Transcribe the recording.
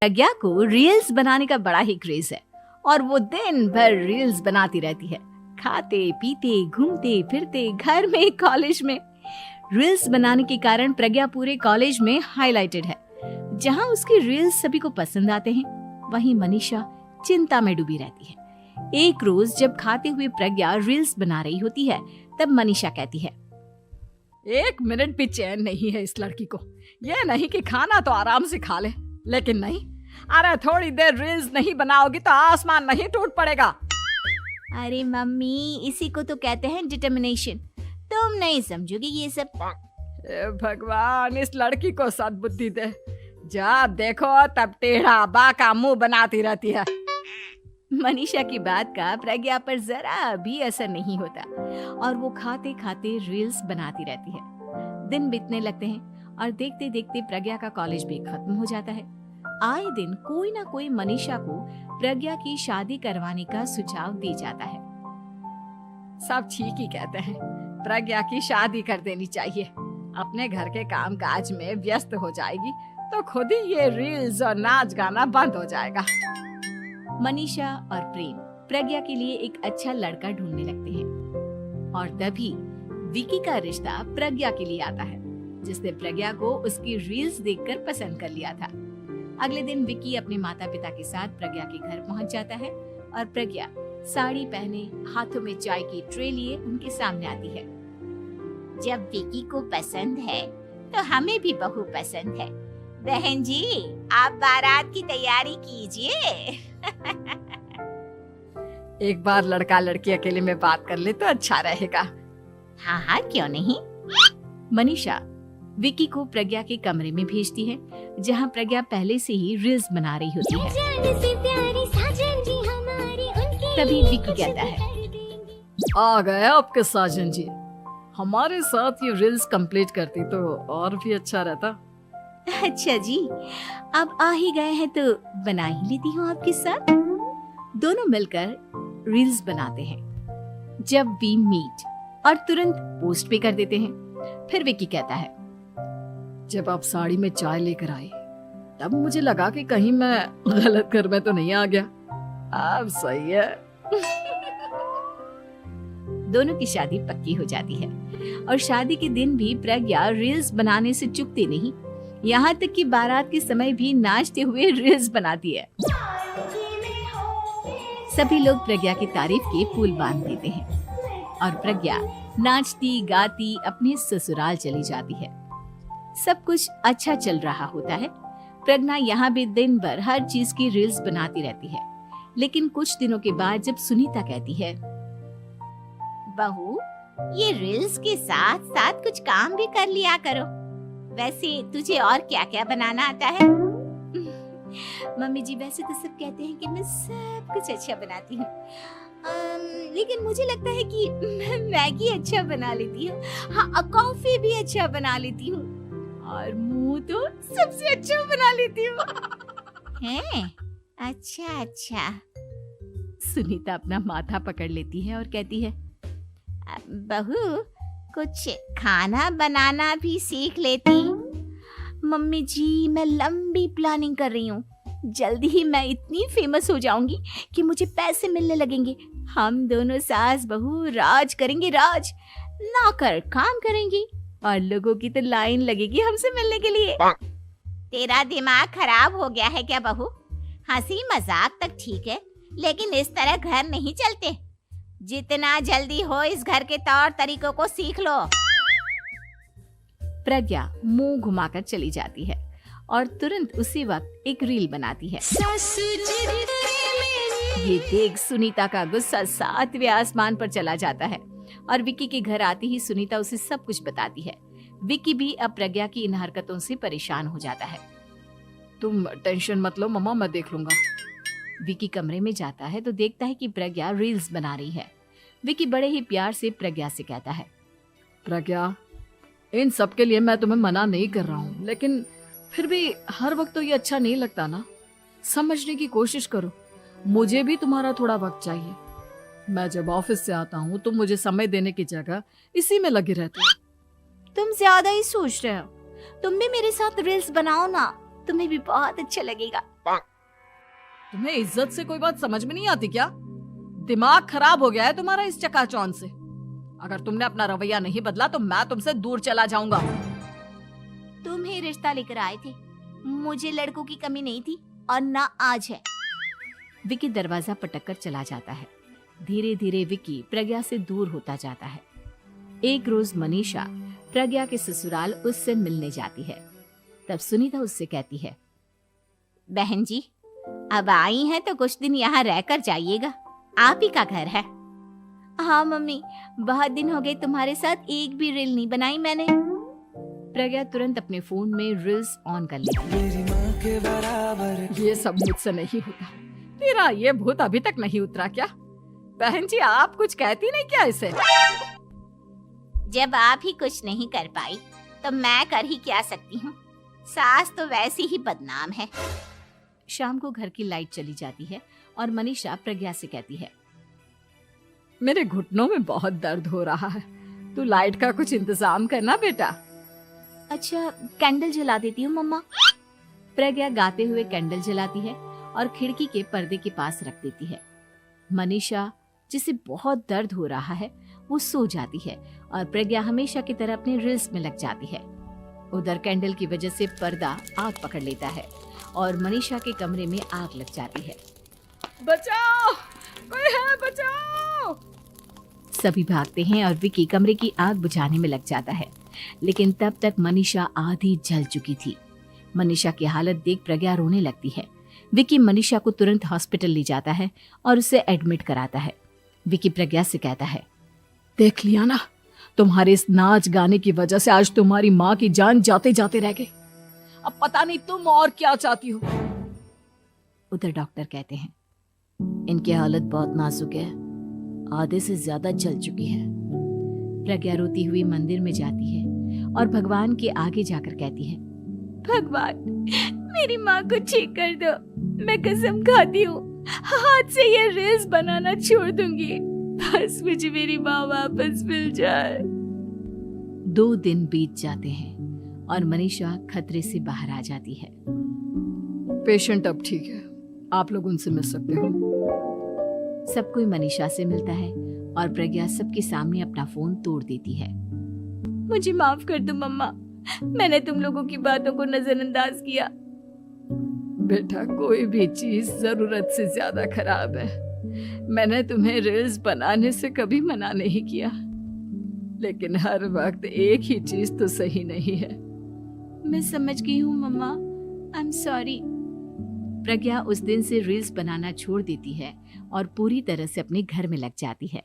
प्रज्ञा को रील्स बनाने का बड़ा ही क्रेज है और वो दिन भर रील्स बनाती रहती है। खाते पीते घूमते फिरते घर में कॉलेज में रील्स बनाने के कारण प्रज्ञा पूरे कॉलेज में हाईलाइटेड है। जहां उसकी रील्स सभी को पसंद आते हैं, वहीं मनीषा चिंता में डूबी रहती है। एक रोज जब खाते हुए प्रज्ञा रील्स बना रही होती है, तब मनीषा कहती है, 1 मिनट भी चैन नहीं है इस लड़की को। ये नहीं कि खाना तो आराम से खा ले, लेकिन नहीं, अरे थोड़ी देर रील्स नहीं बनाओगी तो आसमान नहीं टूट पड़ेगा। अरे मम्मी, इसी को तो कहते हैं डिटर्मिनेशन। तुम नहीं समझोगी ये सब। भगवान, इस लड़की को सद्बुद्धि दे। जब देखो तब टेढ़ा बाका मुंह बनाती रहती है। मनीषा की बात का प्रज्ञा पर जरा भी असर नहीं होता और वो खाते खाते रील्स बनाती रहती है। दिन बीतने लगते हैं और देखते देखते प्रज्ञा का कॉलेज भी खत्म हो जाता है। आए दिन कोई ना कोई मनीषा को प्रज्ञा की शादी करवाने का सुझाव दे जाता है। सब ठीक ही कहते हैं, प्रज्ञा की शादी कर देनी चाहिए। अपने घर के काम काज में व्यस्त हो जाएगी तो खुद ही ये रील्स और नाच गाना बंद हो जाएगा। मनीषा और प्रेम प्रज्ञा के लिए एक अच्छा लड़का ढूंढने लगते हैं और तभी विकी का रिश्ता प्रज्ञा के लिए आता है, जिसने प्रज्ञा को उसकी रील्स देखकर पसंद कर लिया था। अगले दिन विकी अपने माता पिता के साथ प्रज्ञा के घर पहुंच जाता है और प्रज्ञा साड़ी पहने हाथों में चाय की ट्रे लिए उनके सामने आती है। जब विकी को पसंद है तो हमें भी बहू पसंद है। बहन जी, आप बारात की तैयारी कीजिए। एक बार लड़का लड़की अकेले में बात कर ले तो अच्छा रहेगा। हाँ हाँ, क्यों नहीं। मनीषा विकी को प्रज्ञा के कमरे में भेजती है, जहां प्रज्ञा पहले से ही रील्स बना रही होती है। तभी विकी कहता है, आ गए आपके साजन जी। हमारे साथ ये रील्स कंप्लीट करती तो और भी अच्छा रहता। अच्छा जी, अब आ ही गए हैं तो बना ही लेती हूँ आपके साथ। दोनों मिलकर रील्स बनाते हैं। जब वी मीट और तुरंत पोस्ट भी कर देते हैं। फिर विकी कहता है, जब आप साड़ी में चाय लेकर आई तब मुझे लगा कि कहीं मैं गलत घर में तो नहीं आ गया। अब सही है। दोनों की शादी पक्की हो जाती है और शादी के दिन भी प्रज्ञा रील्स बनाने से चूकती नहीं। यहाँ तक कि बारात के समय भी नाचते हुए रील्स बनाती है। सभी लोग प्रज्ञा की तारीफ के पुल बांध देते हैं और प्रज्ञा नाचती गाती अपने ससुराल चली जाती है। सब कुछ अच्छा चल रहा होता है। प्रज्ञा यहाँ भी दिन भर हर चीज की रील्स बनाती रहती है। लेकिन कुछ दिनों के बाद जब सुनीता कहती है, बहू, ये रील्स के साथ साथ कुछ काम भी कर लिया करो। वैसे तुझे और क्या क्या बनाना आता है? मम्मी जी, वैसे तो सब कहते हैं कि मैं सब कुछ अच्छा बनाती हूँ, लेकिन मुझे लगता है कि मैं मैगी अच्छा बना लेती हूँ। हाँ, कॉफी भी अच्छा बना लेती हूँ और मुंह तो सबसे अच्छा बना लेती हूँ। हैं? अच्छा अच्छा। सुनीता अपना माथा पकड़ लेती है और कहती है, बहू, कुछ खाना बनाना भी सीख लेती। मम्मी जी, मैं लंबी प्लानिंग कर रही हूँ। जल्दी ही मैं इतनी फेमस हो जाऊंगी कि मुझे पैसे मिलने लगेंगे। हम दोनों सास बहू राज करेंगे, राज नौकर काम करेंगे और लोगों की तो लाइन लगेगी हमसे मिलने के लिए। तेरा दिमाग खराब हो गया है क्या बहू? हंसी मजाक तक ठीक है, लेकिन इस तरह घर नहीं चलते। जितना जल्दी हो इस घर के तौर तरीकों को सीख लो। प्रज्ञा मुंह घुमाकर चली जाती है और तुरंत उसी वक्त एक रील बनाती है। ये देख सुनीता का गुस्सा 7वें आसमान पर चला जाता है और विकी के घर आती ही सुनीता उसे सब कुछ बताती है। विकी भी अब प्रज्ञा की इन हरकतों से परेशान हो जाता है। तुम टेंशन मत लो मम्मा, मैं देख लूंगा। विकी कमरे में जाता है तो देखता है कि प्रज्ञा रील्स बना रही है। विकी बड़े ही प्यार से प्रज्ञा से कहता है, प्रज्ञा, इन सब के लिए मैं तुम्हें मना नहीं कर रहा हूँ, लेकिन फिर भी हर वक्त तो ये अच्छा नहीं लगता ना। समझने की कोशिश करो, मुझे भी तुम्हारा थोड़ा वक्त चाहिए। मैं जब ऑफिस से आता हूँ तो मुझे समय देने की जगह इसी में लगी रहती है। तुम ज्यादा ही सोच रहे हो। तुम भी मेरे साथ रील्स बनाओ ना, तुम्हें भी बहुत अच्छा लगेगा। तुम्हें इज्जत से कोई बात समझ में नहीं आती क्या? दिमाग खराब हो गया है तुम्हारा इस चकाचौंध से। अगर तुमने अपना रवैया नहीं बदला तो मैं तुमसे दूर चला जाऊंगा। तुम ही रिश्ता लेकर आए थे, मुझे लड़कों की कमी नहीं थी और ना आज है। विकी दरवाजा पटककर चला जाता है। धीरे धीरे विकी प्रज्ञा से दूर होता जाता है। एक रोज मनीषा प्रज्ञा के ससुराल उससे मिलने जाती है। तब सुनीता उससे कहती है, बहन जी अब आई हैं तो कुछ दिन यहाँ रहकर जाइएगा, आप ही का घर है। हाँ मम्मी, बहुत दिन हो गए तुम्हारे साथ एक भी रील नहीं बनाई मैंने। प्रज्ञा तुरंत अपने फोन में रील्स ऑन कर लेती है। ये सब मुझसे नहीं होता। तेरा ये भूत अभी तक नहीं उतरा क्या? बहन जी आप कुछ कहती नहीं क्या इसे? जब आप ही कुछ नहीं कर पाई तो मैं कर ही क्या सकती हूँ। सास तो वैसी ही बदनाम है। शाम को घर की लाइट चली जाती है और मनीषा प्रज्ञा से कहती है, मेरे घुटनों में बहुत दर्द हो रहा है, तू लाइट का कुछ इंतजाम करना बेटा। अच्छा कैंडल जला देती हूँ मम्मा। प्रज्ञा गाते हुए कैंडल जलाती है और खिड़की के पर्दे के पास रख देती है। मनीषा जिसे बहुत दर्द हो रहा है वो सो जाती है और प्रज्ञा हमेशा की तरह अपने रील्स में लग जाती है। उधर कैंडल की वजह से पर्दा आग पकड़ लेता है और मनीषा के कमरे में आग लग जाती है। बचाओ, कोई है, बचाओ। सभी भागते हैं और विकी कमरे की आग बुझाने में लग जाता है, लेकिन तब तक मनीषा आधी जल चुकी थी। मनीषा की हालत देख प्रज्ञा रोने लगती है। विकी मनीषा को तुरंत हॉस्पिटल ले जाता है और उसे एडमिट कराता है। विकी प्रज्ञा से कहता है, देख लिया ना, तुम्हारे इस नाच गाने की वजह से आज तुम्हारी माँ की जान जाते जाते रह गई। अब पता नहीं तुम और क्या चाहती हो। उधर डॉक्टर कहते हैं, इनकी हालत बहुत नाजुक है, आधे से ज्यादा जल चुकी है। प्रज्ञा रोती हुई मंदिर में जाती है और भगवान के आगे जाकर कहती है, भगवान मेरी माँ को ठीक कर दो, मैं कसम खाती हूँ हाथ से ये रील्स बनाना छोड़ दूंगी, बस मुझे मेरी माँ वापस मिल जाए। 2 दिन बीत जाते हैं और मनीषा खतरे से बाहर आ जाती है। पेशेंट अब ठीक है, आप लोग उनसे मिल सकते हो। सब कोई मनीषा से मिलता है और प्रज्ञा सबके सामने अपना फोन तोड़ देती है। मुझे माफ कर दो मम्मा, मैंने तुम लोगों की बातों को नजरअंदाज किया। बेटा कोई भी चीज जरूरत से ज्यादा खराब है। मैंने तुम्हें रील्स बनाने से कभी मना नहीं किया, लेकिन हर वक्त एक ही चीज तो सही नहीं है। मैं समझ गई हूँ मम्मा, आई एम सॉरी। प्रज्ञा उस दिन से रील्स बनाना छोड़ देती है और पूरी तरह से अपने घर में लग जाती है।